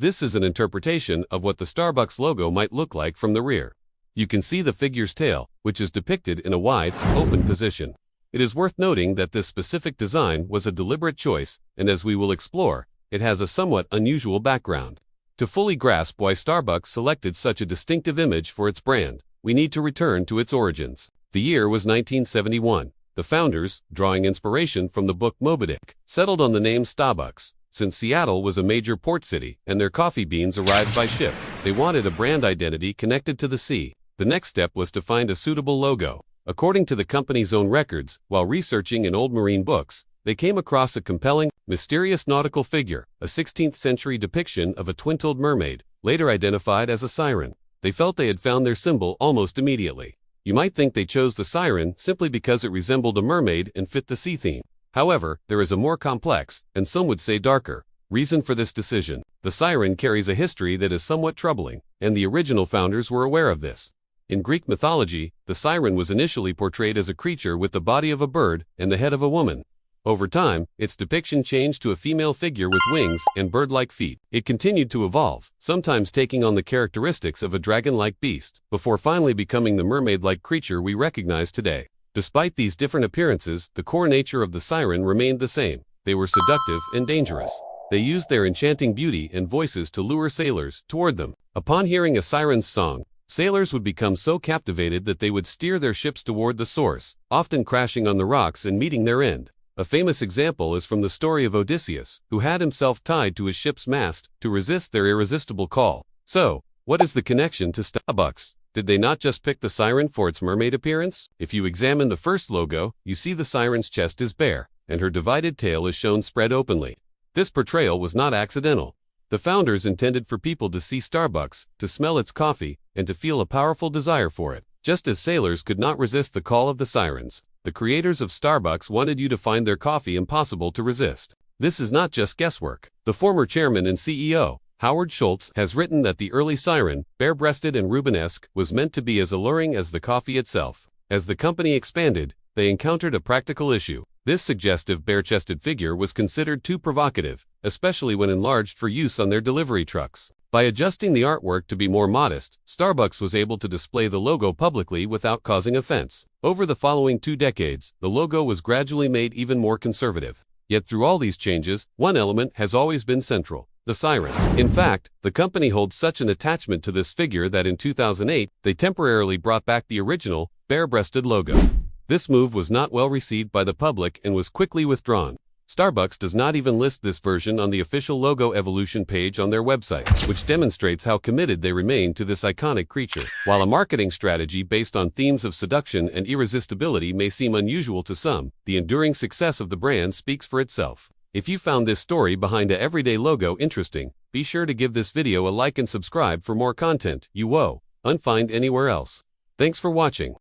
This is an interpretation of what the Starbucks logo might look like from the rear. You can see the figure's tail, which is depicted in a wide, open position. It is worth noting that this specific design was a deliberate choice, and as we will explore, it has a somewhat unusual background. To fully grasp why Starbucks selected such a distinctive image for its brand, we need to return to its origins. The year was 1971. The founders, drawing inspiration from the book Moby Dick, settled on the name Starbucks. Since Seattle was a major port city and their coffee beans arrived by ship, they wanted a brand identity connected to the sea. The next step was to find a suitable logo. According to the company's own records, while researching in old marine books, they came across a compelling, mysterious nautical figure, a 16th-century depiction of a twin-toed mermaid, later identified as a siren. They felt they had found their symbol almost immediately. You might think they chose the siren simply because it resembled a mermaid and fit the sea theme. However, there is a more complex, and some would say darker, reason for this decision. The siren carries a history that is somewhat troubling, and the original founders were aware of this. In Greek mythology, the siren was initially portrayed as a creature with the body of a bird and the head of a woman. Over time, its depiction changed to a female figure with wings and bird-like feet. It continued to evolve, sometimes taking on the characteristics of a dragon-like beast, before finally becoming the mermaid-like creature we recognize today. Despite these different appearances, the core nature of the siren remained the same. They were seductive and dangerous. They used their enchanting beauty and voices to lure sailors toward them. Upon hearing a siren's song, sailors would become so captivated that they would steer their ships toward the source, often crashing on the rocks and meeting their end. A famous example is from the story of Odysseus, who had himself tied to his ship's mast to resist their irresistible call. So, what is the connection to Starbucks? Did they not just pick the siren for its mermaid appearance? If you examine the first logo, you see the siren's chest is bare, and her divided tail is shown spread openly. This portrayal was not accidental. The founders intended for people to see Starbucks, to smell its coffee, and to feel a powerful desire for it. Just as sailors could not resist the call of the sirens, the creators of Starbucks wanted you to find their coffee impossible to resist. This is not just guesswork. The former chairman and CEO, Howard Schultz, has written that the early siren, bare-breasted and Rubenesque, was meant to be as alluring as the coffee itself. As the company expanded, they encountered a practical issue. This suggestive bare-chested figure was considered too provocative, especially when enlarged for use on their delivery trucks. By adjusting the artwork to be more modest, Starbucks was able to display the logo publicly without causing offense. Over the following 2 decades, the logo was gradually made even more conservative. Yet through all these changes, one element has always been central: the siren. In fact, the company holds such an attachment to this figure that in 2008, they temporarily brought back the original, bare-breasted logo. This move was not well received by the public and was quickly withdrawn. Starbucks does not even list this version on the official logo evolution page on their website, which demonstrates how committed they remain to this iconic creature. While a marketing strategy based on themes of seduction and irresistibility may seem unusual to some, the enduring success of the brand speaks for itself. If you found this story behind a everyday logo interesting, be sure to give this video a like and subscribe for more content you won't find anywhere else. Thanks for watching.